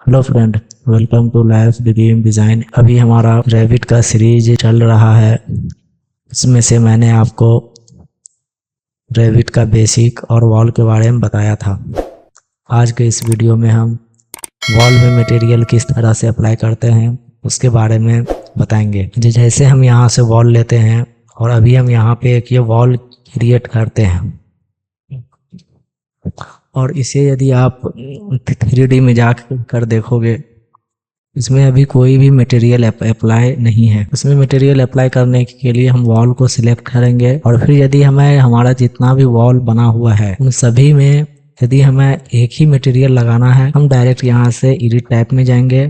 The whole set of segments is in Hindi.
Hello friend, welcome to life dream design. अभी हमारा रैबिट का सीरीज चल रहा है। इसमें से मैंने आपको रैबिट का बेसिक और वॉल के बारे में बताया था। आज के इस वीडियो में हम वॉल में मटेरियल किस तरह से अप्लाई करते हैं उसके बारे में बताएंगे। जैसे हम यहाँ से वॉल लेते हैं और अभी हम यहाँ पे एक ये वॉल क्रिएट करते हैं और इसे यदि आप 3D में जा कर देखोगे, इसमें अभी कोई भी मटेरियल अप्लाई नहीं है। इसमें मटेरियल अप्लाई करने के लिए हम वॉल को सिलेक्ट करेंगे और फिर यदि हमें हमारा जितना भी वॉल बना हुआ है उन सभी में यदि हमें एक ही मटेरियल लगाना है, हम डायरेक्ट यहाँ से एडिट टाइप में जाएंगे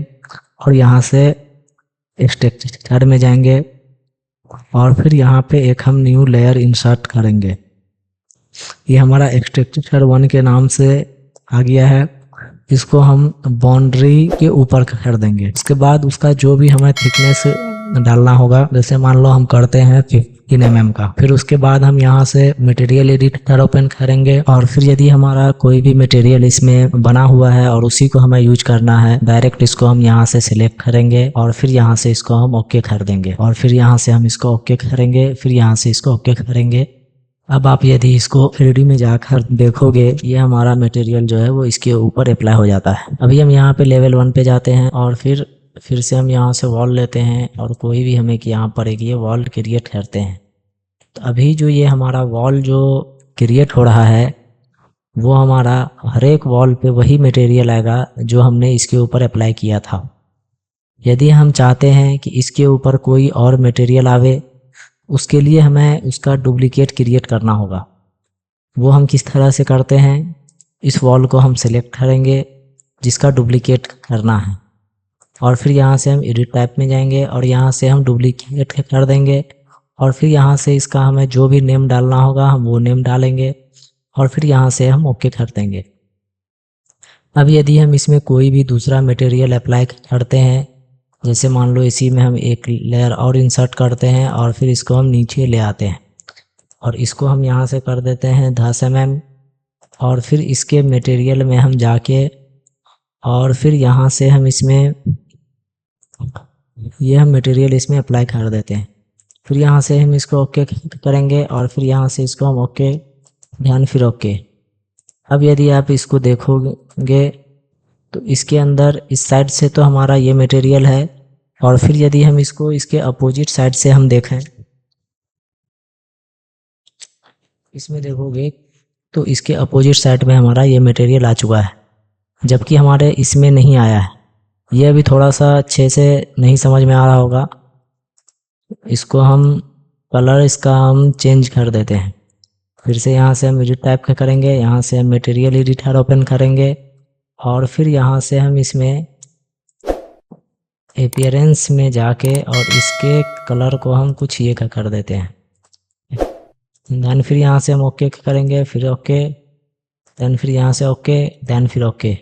और यहाँ से टेक्सचर में जाएंगे और फिर यहाँ पे एक हम न्यू लेयर इंसर्ट करेंगे। ये हमारा टेक्सचर 1 के नाम से आ गया है। इसको हम बाउंड्री के ऊपर कर देंगे। उसके बाद उसका जो भी हमें थिकनेस डालना होगा, जैसे मान लो हम करते हैं 15 mm का। फिर उसके बाद हम यहाँ से मटेरियल एडिटर ओपन करेंगे और फिर यदि हमारा कोई भी मटेरियल इसमें बना हुआ है और उसी को हमें यूज करना है, डायरेक्ट इसको हम यहाँ से सिलेक्ट करेंगे और फिर यहाँ से इसको हम ओके कर देंगे और फिर यहाँ से हम इसको ओके करेंगे, फिर यहाँ से इसको ओके करेंगे। अब आप यदि इसको 3D में जाकर देखोगे, ये हमारा मटेरियल जो है वो इसके ऊपर अप्लाई हो जाता है। अभी हम यहाँ पे लेवल 1 पे जाते हैं और फिर से हम यहाँ से वॉल लेते हैं और कोई भी हमें यहाँ पर एक ये वॉल क्रिएट करते हैं। तो अभी जो ये हमारा वॉल जो क्रिएट हो रहा है वो हमारा हर एक वॉल पे वही मटेरियल आएगा जो हमने इसके ऊपर अप्लाई किया था। यदि हम चाहते हैं कि इसके ऊपर कोई और मटेरियल आवे, उसके लिए हमें उसका डुप्लीकेट क्रिएट करना होगा। वो हम किस तरह से करते हैं, इस वॉल को हम सेलेक्ट करेंगे जिसका डुप्लीकेट करना है और फिर यहाँ से हम एडिट टाइप में जाएंगे और यहाँ से हम डुप्लीकेट कर देंगे और फिर यहाँ से इसका हमें जो भी नेम डालना होगा हम वो नेम डालेंगे और फिर यहाँ से हम ओके कर देंगे। अब यदि हम इसमें कोई भी दूसरा मटेरियल अप्लाई करते हैं, जैसे मान लो इसी में हम एक लेयर और इंसर्ट करते हैं और फिर इसको हम नीचे ले आते हैं और इसको हम यहाँ से कर देते हैं 10 mm और फिर इसके मटेरियल में हम जाके और फिर यहाँ से हम इसमें ये हम मटेरियल इसमें अप्लाई कर देते हैं। फिर यहाँ से हम इसको ओके करेंगे और फिर यहाँ से इसको हम ओके, ध्यान फिर ओके। अब यदि आप इसको देखोगे तो इसके अंदर इस साइड से तो हमारा ये मटेरियल है और फिर यदि हम इसको इसके अपोजिट साइड से हम देखें, इसमें देखोगे तो इसके अपोजिट साइड में हमारा ये मटेरियल आ चुका है, जबकि हमारे इसमें नहीं आया है। ये अभी थोड़ा सा अच्छे से नहीं समझ में आ रहा होगा। इसको हम कलर इसका हम चेंज कर देते हैं। फिर से यहाँ से हम एडिट टाइप का करेंगे, यहाँ से हम मटेरियल एडिटर ओपन करेंगे और फिर यहाँ से हम इसमें अपीयरेंस में जाके और इसके कलर को हम कुछ ये कर देते हैं। देन फिर यहाँ से हम ओके करेंगे, फिर ओके, देन फिर यहाँ से ओके, देन फिर ओके।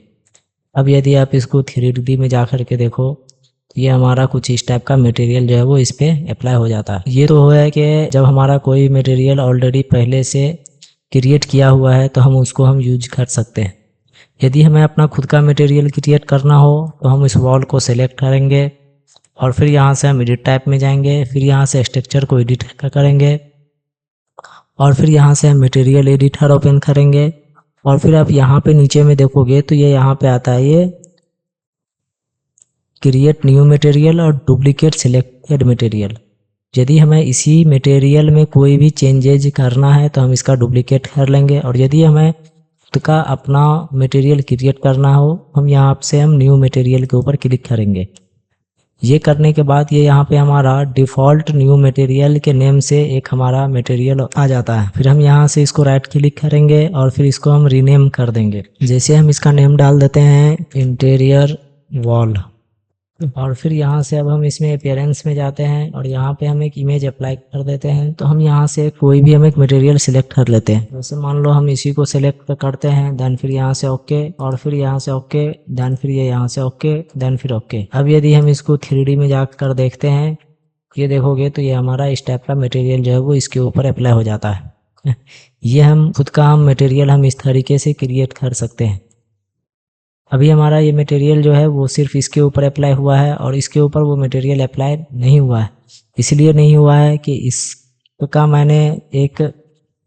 अब यदि आप इसको 3D में जा कर के देखो तो ये हमारा कुछ इस टाइप का मटेरियल जो है वो इस पर अप्लाई हो जाता है। ये तो है कि जब हमारा कोई मटेरियल ऑलरेडी पहले से क्रिएट किया हुआ है तो हम उसको हम यूज कर सकते हैं। यदि हमें अपना खुद का मटेरियल क्रिएट करना हो तो हम इस वॉल को सेलेक्ट करेंगे और फिर यहाँ से हम एडिट टाइप में जाएंगे, फिर यहाँ से स्ट्रक्चर को एडिट करेंगे और फिर यहाँ से हम मटेरियल एडिटर ओपन करेंगे और फिर आप यहाँ पे नीचे में देखोगे तो ये यहाँ पे आता है ये क्रिएट न्यू मटेरियल और डुप्लीकेट सिलेक्टेड मटेरियल। यदि हमें इसी मटेरियल में कोई भी चेंजेज करना है तो हम इसका डुप्लीकेट कर लेंगे और यदि हमें खुद का अपना मटेरियल क्रिएट करना हो हम यहाँ से हम न्यू मटेरियल के ऊपर क्लिक करेंगे। ये करने के बाद ये यहाँ पे हमारा डिफ़ॉल्ट न्यू मटेरियल के नेम से एक हमारा मटेरियल आ जाता है। फिर हम यहाँ से इसको राइट क्लिक करेंगे और फिर इसको हम रीनेम कर देंगे। जैसे हम इसका नेम डाल देते हैं इंटीरियर वॉल और फिर यहाँ से अब हम इसमें अपीयरेंस में जाते हैं और यहाँ पे हम एक इमेज अप्लाई कर देते हैं। तो हम यहाँ से कोई भी हम एक मटेरियल सिलेक्ट कर लेते हैं। जैसे मान लो हम इसी को सिलेक्ट करते हैं, देन फिर यहाँ से ओके और फिर यहाँ से ओके, देन फिर ये यहाँ से ओके, देन फिर ओके। अब यदि हम इसको 3D में जाकर देखते हैं, ये देखोगे तो ये हमारा इस टाइप का मटेरियल जो है वो इसके ऊपर अप्लाई हो जाता है। ये हम खुद का हम मटेरियल हम इस तरीके से क्रिएट कर सकते हैं। अभी हमारा ये मटेरियल जो है वो सिर्फ इसके ऊपर अप्लाई हुआ है और इसके ऊपर वो मटेरियल अप्लाई नहीं हुआ है। इसलिए नहीं हुआ है कि इसका मैंने एक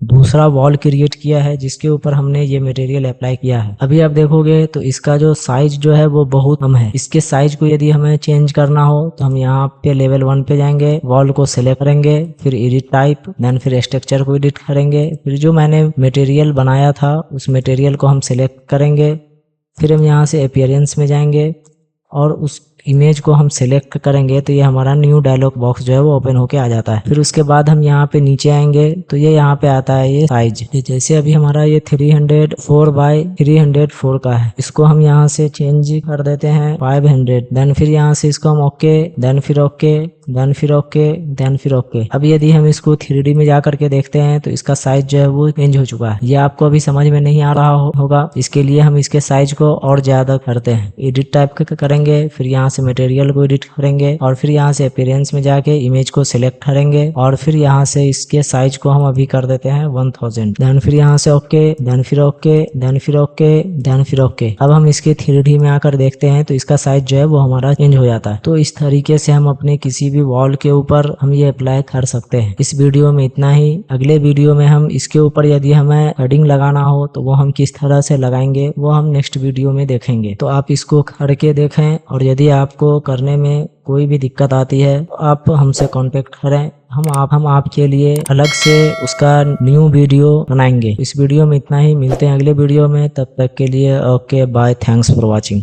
दूसरा वॉल क्रिएट किया है जिसके ऊपर हमने ये मटेरियल अप्लाई किया है। अभी आप देखोगे तो इसका जो साइज जो है वो बहुत कम है। इसके साइज को यदि हमें चेंज करना हो तो हम यहाँ पे लेवल 1 पे जाएंगे, वॉल को सिलेक्ट करेंगे, फिर एडिट टाइप, देन फिर स्ट्रक्चर को एडिट करेंगे, फिर जो मैंने मटेरियल बनाया था उस मटेरियल को हम सिलेक्ट करेंगे, फिर हम यहाँ से अपीयरेंस में जाएंगे और उस इमेज को हम सिलेक्ट करेंगे तो ये हमारा न्यू डायलॉग बॉक्स जो है वो ओपन होके आ जाता है। फिर उसके बाद हम यहाँ पे नीचे आएंगे तो ये यहाँ पे आता है ये साइज। जैसे अभी हमारा ये 304 बाय 304 का है, इसको हम यहाँ से चेंज कर देते हैं 500। देन फिर यहाँ से इसको हम ओके, देन फिर ओके, देन फिर ओके, देन फिर ओके। अब यदि हम इसको 3D में जा करके देखते हैं तो इसका साइज जो है वो चेंज हो चुका है। ये आपको अभी समझ में नहीं आ रहा होगा, इसके लिए हम इसके साइज को और ज्यादा करते हैं। एडिट टाइप करेंगे, फिर यहाँ से मटेरियल को एडिट करेंगे और फिर यहाँ से अपीयरेंस में जाके इमेज को सिलेक्ट करेंगे और फिर यहाँ से इसके साइज को हम अभी कर देते हैं 1000। देन फिर यहाँ से ओके, देन फिर ओके, देन फिर ओके, देन फिर ओके। अब हम इसके 3D में आकर देखते हैं तो इसका साइज जो है वो हमारा चेंज हो जाता है। तो इस तरीके से हम अपने किसी भी वॉल के ऊपर हम ये अप्लाई कर सकते हैं। इस वीडियो में इतना ही। अगले वीडियो में हम इसके ऊपर यदि हमें हेडिंग लगाना हो तो वो हम किस तरह से लगाएंगे वो हम नेक्स्ट वीडियो में देखेंगे। तो आप इसको करके देखें और यदि आपको करने में कोई भी दिक्कत आती है तो आप हमसे कांटेक्ट करें, हम आपके लिए अलग से उसका न्यू वीडियो बनाएंगे। इस वीडियो में इतना ही, मिलते हैं अगले वीडियो में, तब तक के लिए okay bye, thanks for watching.